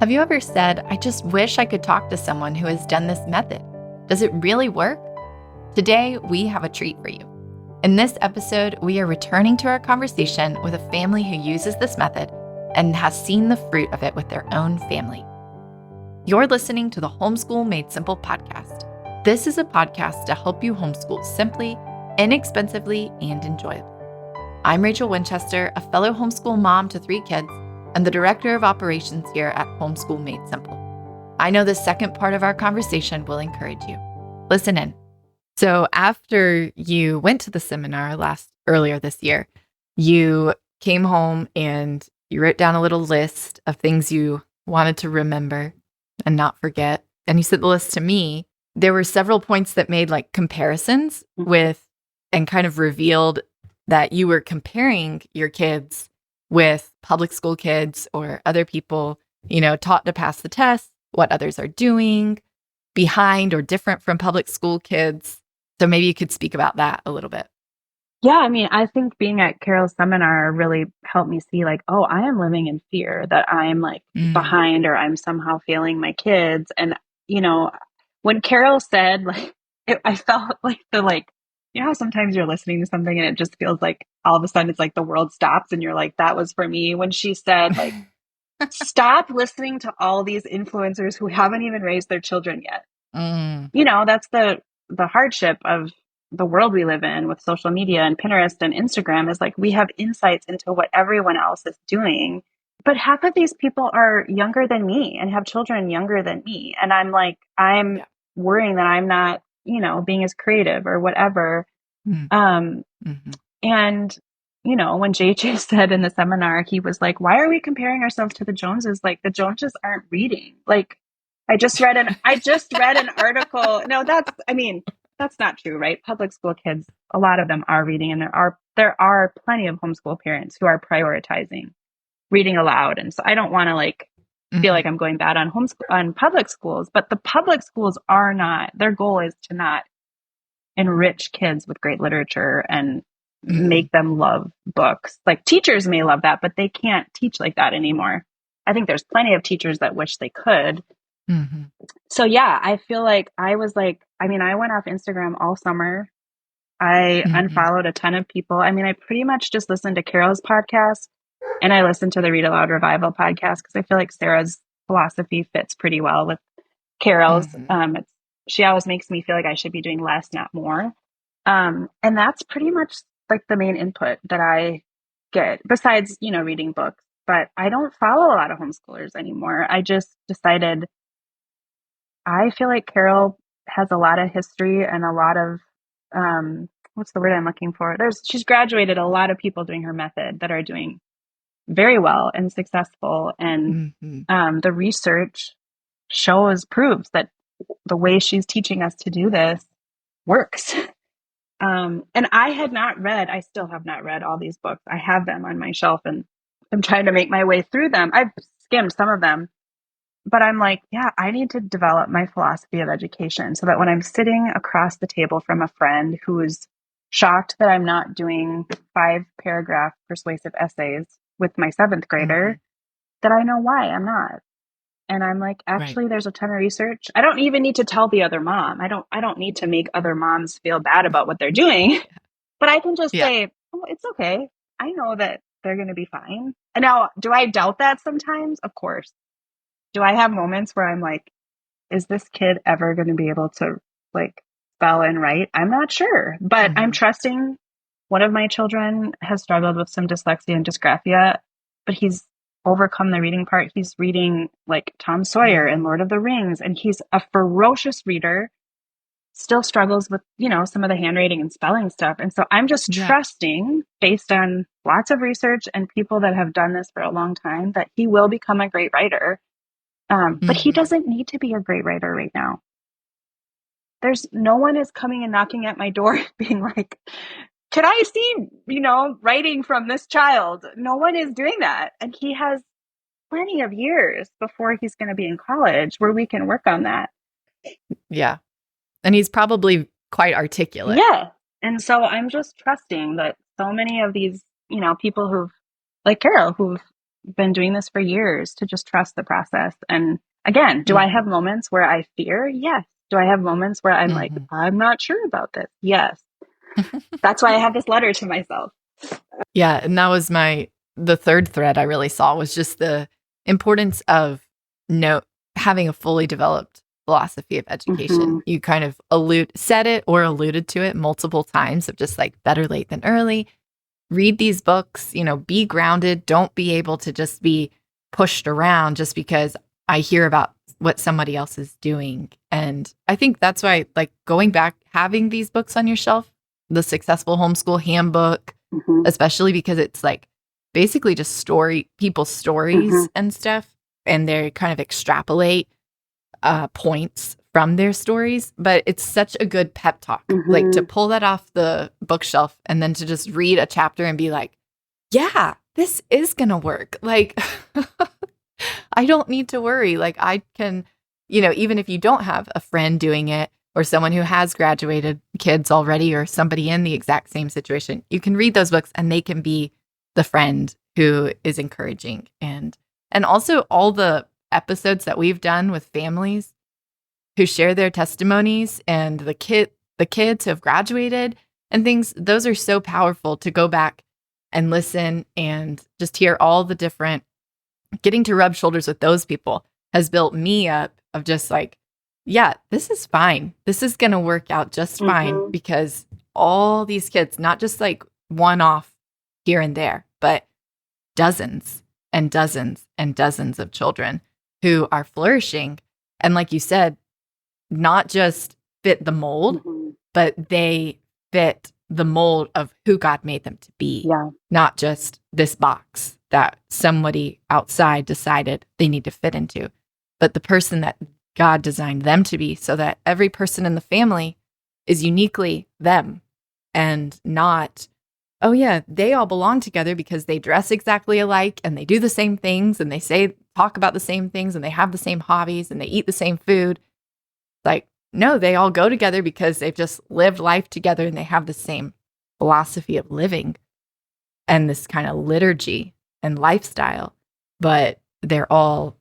Have you ever said, I just wish I could talk to someone who has done this method? Does it really work? Today, we have a treat for you. In this episode, we are returning to our conversation with a family who uses this method and has seen the fruit of it with their own family. You're listening to the Homeschool Made Simple podcast. This is a podcast to help you homeschool simply, inexpensively, and enjoyably. I'm Rachel Winchester, a fellow homeschool mom to 3 kids, and the Director of Operations here at Homeschool Made Simple. I know the second part of our conversation will encourage you. Listen in. So after you went to the seminar earlier this year, you came home and you wrote down a little list of things you wanted to remember and not forget. And you sent the list to me. There were several points that made like comparisons with and kind of revealed that you were comparing your kids with public school kids or other people, taught to pass the test, what others are doing, behind or different from public school kids. So maybe you could speak about that a little bit. Yeah, I think being at Carole's seminar really helped me see oh, I am living in fear that I'm behind or I'm somehow failing my kids. And, when Carole said, I felt how sometimes you're listening to something and it just feels like all of a sudden it's like the world stops and you're like, that was for me. When she said, stop listening to all these influencers who haven't even raised their children yet. That's the hardship of the world we live in with social media and Pinterest and Instagram is we have insights into what everyone else is doing. But half of these people are younger than me and have children younger than me. And I'm worrying that I'm not, being as creative or whatever. And, when JJ said in the seminar, he was like, why are we comparing ourselves to the Joneses? The Joneses aren't reading. I just read an article. No, that's not true, right? Public school kids, a lot of them are reading, and there are plenty of homeschool parents who are prioritizing reading aloud. And so I don't want to feel like I'm going bad on public schools, but the public schools are not, their goal is to not enrich kids with great literature and make them love books. Teachers may love that, but they can't teach like that anymore. I think there's plenty of teachers that wish they could. So yeah, I feel I went off Instagram all summer. I unfollowed a ton of people. I pretty much just listened to Carole's podcast and I listened to the Read Aloud Revival podcast because I feel like Sarah's philosophy fits pretty well with Carole's. She always makes me feel like I should be doing less, not more. And that's pretty much the main input that I get besides, reading books. But I don't follow a lot of homeschoolers anymore. I just decided I feel like Carole has a lot of history and a lot of, what's the word I'm looking for? She's graduated a lot of people doing her method that are doing very well and successful. And the research proves that the way she's teaching us to do this works. And I still have not read all these books. I have them on my shelf and I'm trying to make my way through them. I've skimmed some of them. But I'm I need to develop my philosophy of education so that when I'm sitting across the table from a friend who's shocked that I'm not doing 5-paragraph persuasive essays with my 7th grader, that I know why I'm not. And I'm actually, there's a ton of research. I don't even need to tell the other mom. I don't need to make other moms feel bad about what they're doing. But I can just say, oh, it's okay. I know that they're going to be fine. And now, do I doubt that sometimes? Of course. Do I have moments where I'm is this kid ever going to be able to spell and write? I'm not sure, but I'm trusting. One of my children has struggled with some dyslexia and dysgraphia, but he's overcome the reading part. He's reading Tom Sawyer and Lord of the Rings, and he's a ferocious reader, still struggles with, some of the handwriting and spelling stuff. And so I'm just trusting based on lots of research and people that have done this for a long time that he will become a great writer. But he doesn't need to be a great writer right now. No one is coming and knocking at my door being can I see, writing from this child? No one is doing that. And he has plenty of years before he's going to be in college where we can work on that. Yeah. And he's probably quite articulate. Yeah. And so I'm just trusting that so many of these, people who've, like Carole, who've been doing this for years, to just trust the process. And again, do I have moments where I fear? Yes. Do I have moments where I'm like, I'm not sure about this? Yes. That's why I have this letter to myself. Yeah. And that was the third thread I really saw was just the importance of having a fully developed philosophy of education. You kind of said it or alluded to it multiple times of just like better late than early. Read these books, be grounded. Don't be able to just be pushed around just because I hear about what somebody else is doing. And I think that's why, like, going back, having these books on your shelf, the Successful Homeschool Handbook, especially because it's like basically just people's stories and stuff. And they kind of extrapolate points from their stories, but it's such a good pep talk, like to pull that off the bookshelf and then to just read a chapter and be like, yeah, this is going to work. Like, I don't need to worry. Like I can, even if you don't have a friend doing it or someone who has graduated kids already or somebody in the exact same situation, you can read those books and they can be the friend who is encouraging. And also all the episodes that we've done with families who share their testimonies and the kids who have graduated and things, those are so powerful to go back and listen and just hear all the different, getting to rub shoulders with those people has built me up of just like, yeah, this is fine. This is going to work out just fine because all these kids, not just like one off here and there, but dozens and dozens and dozens of children who are flourishing. And like you said, not just fit the mold, but they fit the mold of who God made them to be. Yeah. Not just this box that somebody outside decided they need to fit into, but the person that God designed them to be, so that every person in the family is uniquely them and not, oh yeah, they all belong together because they dress exactly alike and they do the same things and they talk about the same things and they have the same hobbies and they eat the same food. Like, no, they all go together because they've just lived life together and they have the same philosophy of living and this kind of liturgy and lifestyle, but they're all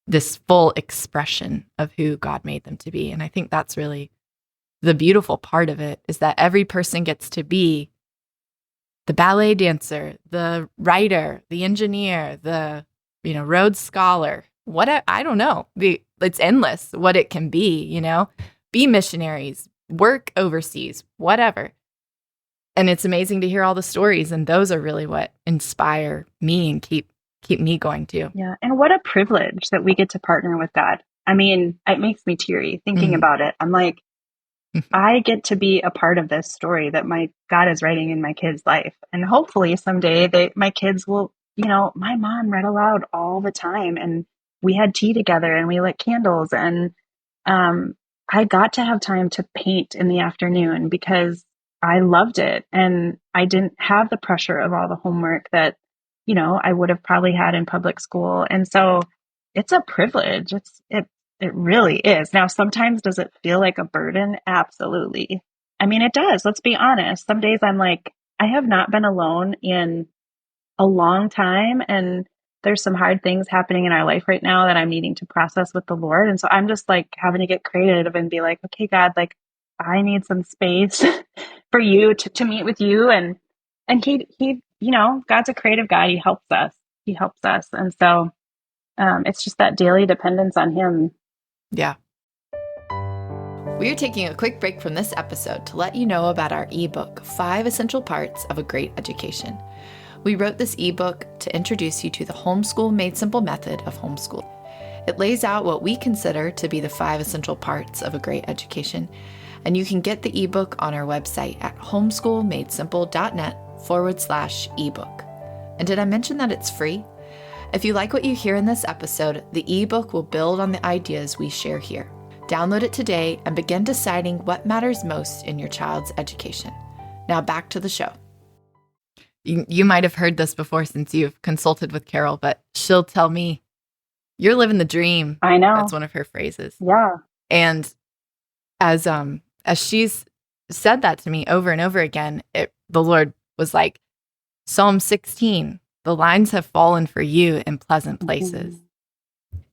this full expression of who God made them to be. And I think that's really the beautiful part of it, is that every person gets to be the ballet dancer, the writer, the engineer, the Rhodes Scholar, I don't know. It's endless what it can be, be missionaries, work overseas, whatever. And it's amazing to hear all the stories. And those are really what inspire me and keep me going too. Yeah. And what a privilege that we get to partner with God. I mean, it makes me teary thinking about it. I'm like, I get to be a part of this story that my God is writing in my kids' life. And hopefully someday my kids will, my mom read aloud all the time and we had tea together and we lit candles. And I got to have time to paint in the afternoon because I loved it. And I didn't have the pressure of all the homework that, I would have probably had in public school. And so it's a privilege. It really is. Now, sometimes does it feel like a burden? Absolutely. I mean, it does. Let's be honest. Some days I'm like, I have not been alone in a long time. And there's some hard things happening in our life right now that I'm needing to process with the Lord. And so I'm just like having to get creative and be like, okay, God, like I need some space for you to meet with you. And he, God's a creative God. He helps us. And so it's just that daily dependence on him. Yeah. We are taking a quick break from this episode to let you know about our ebook, 5 Essential Parts of a Great Education. We wrote this ebook to introduce you to the Homeschool Made Simple method of homeschool. It lays out what we consider to be the 5 essential parts of a great education, and you can get the ebook on our website at homeschoolmadesimple.net/ebook. And did I mention that it's free? If you like what you hear in this episode, the ebook will build on the ideas we share here. Download it today and begin deciding what matters most in your child's education. Now back to the show. You might have heard this before since you've consulted with Carole, but she'll tell me, "You're living the dream." I know. That's one of her phrases. Yeah. And as she's said that to me over and over again, the Lord was like, Psalm 16, the lines have fallen for you in pleasant places.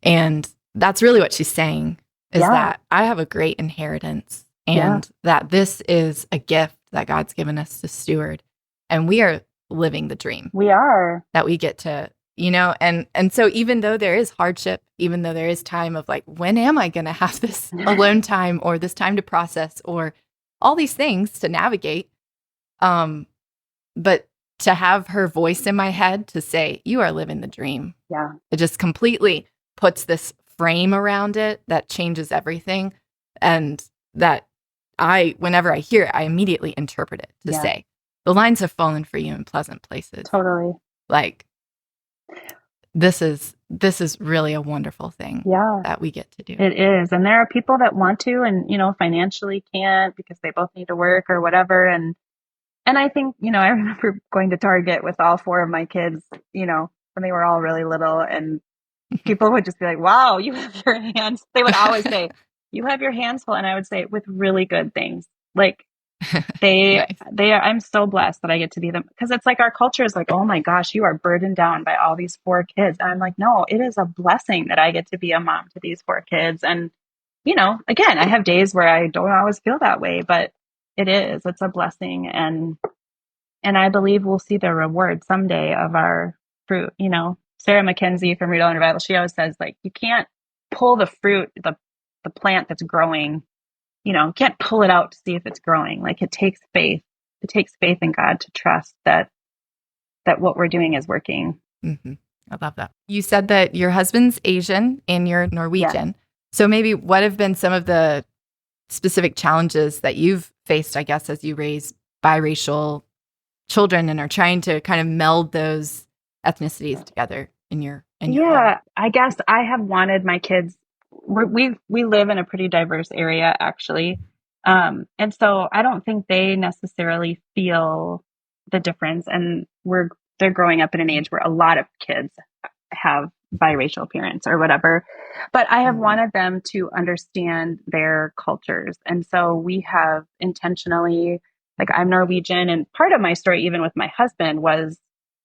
And that's really what she's saying, is that I have a great inheritance and that this is a gift that God's given us to steward. And we are living the dream. We are. That we get to, and so even though there is hardship, even though there is time of like, when am I going to have this alone time or this time to process or all these things to navigate? But to have her voice in my head to say, you are living the dream. Yeah. It just completely puts this frame around it that changes everything. And that whenever I hear it, I immediately interpret it to say, the lines have fallen for you in pleasant places. Totally. Like, this is really a wonderful thing that we get to do. It is. And there are people that want to and, financially can't because they both need to work or whatever. And I think, I remember going to Target with all 4 of my kids, when they were all really little, and people would just be like, wow, you have your hands. They would always say, you have your hands full. And I would say, with really good things. Like they are, I'm so blessed that I get to be them, because it's like our culture is like, oh my gosh, you are burdened down by all these 4 kids. And I'm like, no, it is a blessing that I get to be a mom to these 4 kids. And, again, I have days where I don't always feel that way, but it's a blessing. And I believe we'll see the reward someday of our fruit. Sarah Mackenzie from Read Aloud Revival, she always says, like, you can't pull the fruit, the plant that's growing, you can't pull it out to see if it's growing. Like, it takes faith. It takes faith in God to trust that what we're doing is working. Mm-hmm. I love that. You said that your husband's Asian and you're Norwegian. So maybe what have been some of the specific challenges that you've faced, I guess, as you raise biracial children and are trying to kind of meld those ethnicities together in your home? I guess I have wanted my kids. We live in a pretty diverse area, actually, and so I don't think they necessarily feel the difference. And they're growing up in an age where a lot of kids have biracial parents or whatever. But I have wanted them to understand their cultures, and so we have intentionally. Like, I'm Norwegian, and part of my story, even with my husband, was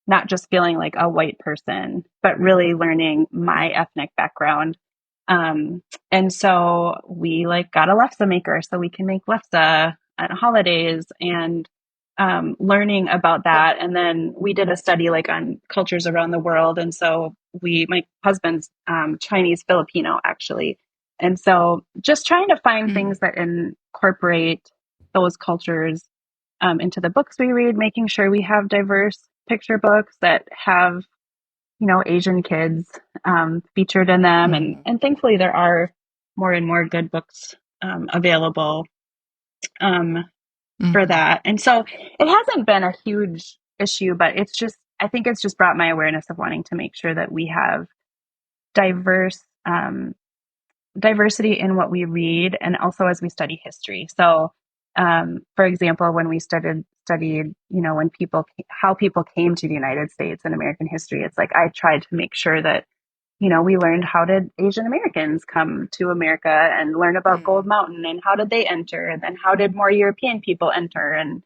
not just feeling like a white person, but really learning my ethnic background. And so we got a lefse maker so we can make lefse at holidays, and learning about that. And then we did a study on cultures around the world. And so my husband's Chinese Filipino, actually. And so just trying to find things that incorporate those cultures into the books we read, making sure we have diverse picture books that have, Asian kids featured in them. And thankfully there are more and more good books available for that. And so it hasn't been a huge issue, but I think it's just brought my awareness of wanting to make sure that we have diversity in what we read, and also as we study history. So, for example, when we studied, how people came to the United States in American history, it's I tried to make sure that, we learned, how did Asian Americans come to America, and learn about Gold Mountain and how did they enter, and then how did more European people enter. And,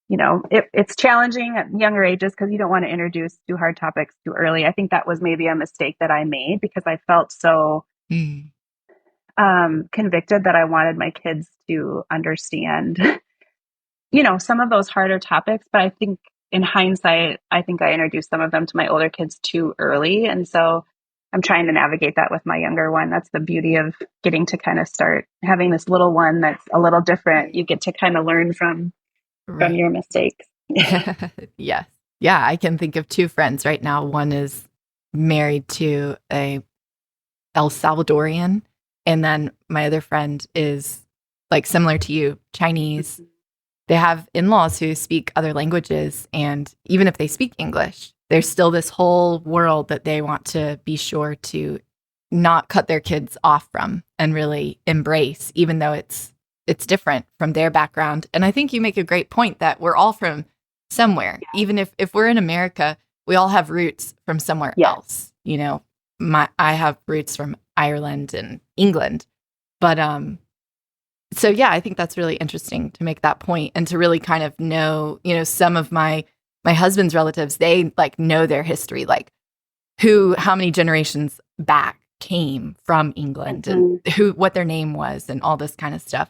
it's challenging at younger ages because you don't want to introduce too hard topics too early. I think that was maybe a mistake that I made because I felt so convicted that I wanted my kids to understand, some of those harder topics. But I think in hindsight, I think I introduced some of them to my older kids too early. And so I'm trying to navigate that with my younger one. That's the beauty of getting to kind of start having this little one that's a little different. You get to kind of learn from your mistakes. Yes. Yeah. I can think of 2 friends right now. One is married to a El Salvadorian. And then my other friend is similar to you, Chinese. They have in-laws who speak other languages. And even if they speak English, there's still this whole world that they want to be sure to not cut their kids off from and really embrace, even though it's different from their background. And I think you make a great point that we're all from somewhere. Yeah. Even if we're in America, we all have roots from somewhere else. I have roots from Ireland and England. But so yeah, I think that's really interesting to make that point and to really kind of know, some of my my husband's relatives, they like know their history, like how many generations back came from England and what their name was and all this kind of stuff.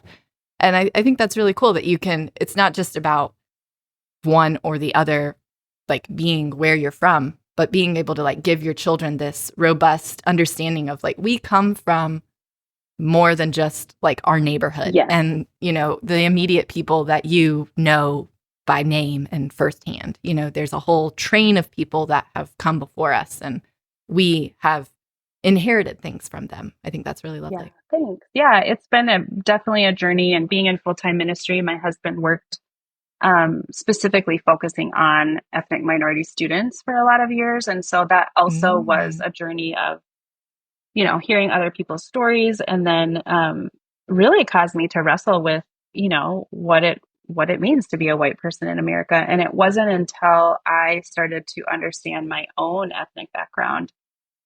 And I think that's really cool that it's not just about one or the other, like being where you're from, but being able to like give your children this robust understanding of like, we come from more than just like our neighborhood and, the immediate people that you know by name and firsthand. There's a whole train of people that have come before us and we have inherited things from them. I think that's really lovely. Yeah, thanks. Yeah, it's been definitely a journey, and being in full-time ministry, my husband worked specifically focusing on ethnic minority students for a lot of years. And so that also was a journey of, hearing other people's stories, and then really caused me to wrestle with, what it means to be a white person in America. And it wasn't until I started to understand my own ethnic background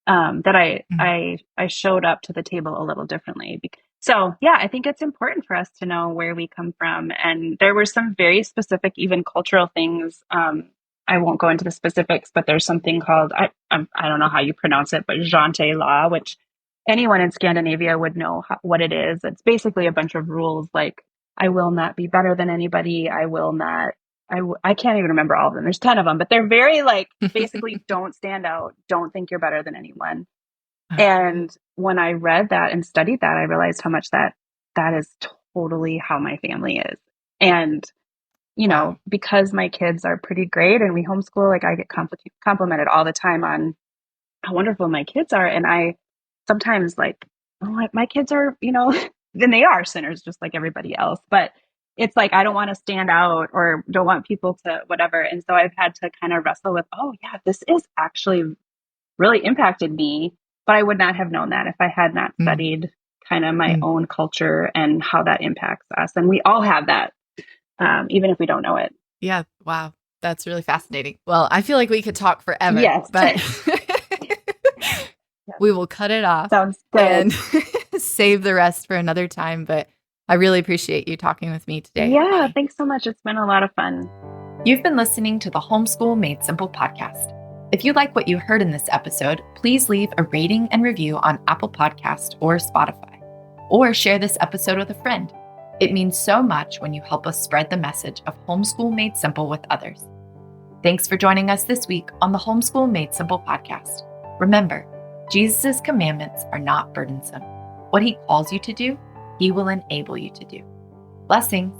that I showed up to the table a little differently. So yeah, I think it's important for us to know where we come from. And there were some very specific, even cultural things. I won't go into the specifics, but there's something called, I don't know how you pronounce it, but Jante law, which anyone in Scandinavia would know what it is. It's basically a bunch of rules like, I will not be better than anybody. I will not, I can't even remember all of them. There's 10 of them, but they're very like, basically don't stand out. Don't think you're better than anyone. And when I read that and studied that, I realized how much that is totally how my family is. And, because my kids are pretty great and we homeschool, like I get complimented all the time on how wonderful my kids are. And I sometimes like, oh, my kids are, then they are sinners just like everybody else. But it's like, I don't want to stand out or don't want people to whatever. And so I've had to kind of wrestle with, oh yeah, this is actually really impacted me. But I would not have known that if I had not studied kind of my own culture and how that impacts us. And we all have that, even if we don't know it. Yeah. Wow. That's really fascinating. Well, I feel like we could talk forever, yes. but we will cut it off. Sounds good. And save the rest for another time. But I really appreciate you talking with me today. Yeah. Hanni. Thanks so much. It's been a lot of fun. You've been listening to the Homeschool Made Simple podcast. If you like what you heard in this episode, please leave a rating and review on Apple Podcast or Spotify, or share this episode with a friend. It means so much when you help us spread the message of Homeschool Made Simple with others. Thanks for joining us this week on the Homeschool Made Simple podcast. Remember, Jesus' commandments are not burdensome. What he calls you to do, he will enable you to do. Blessings.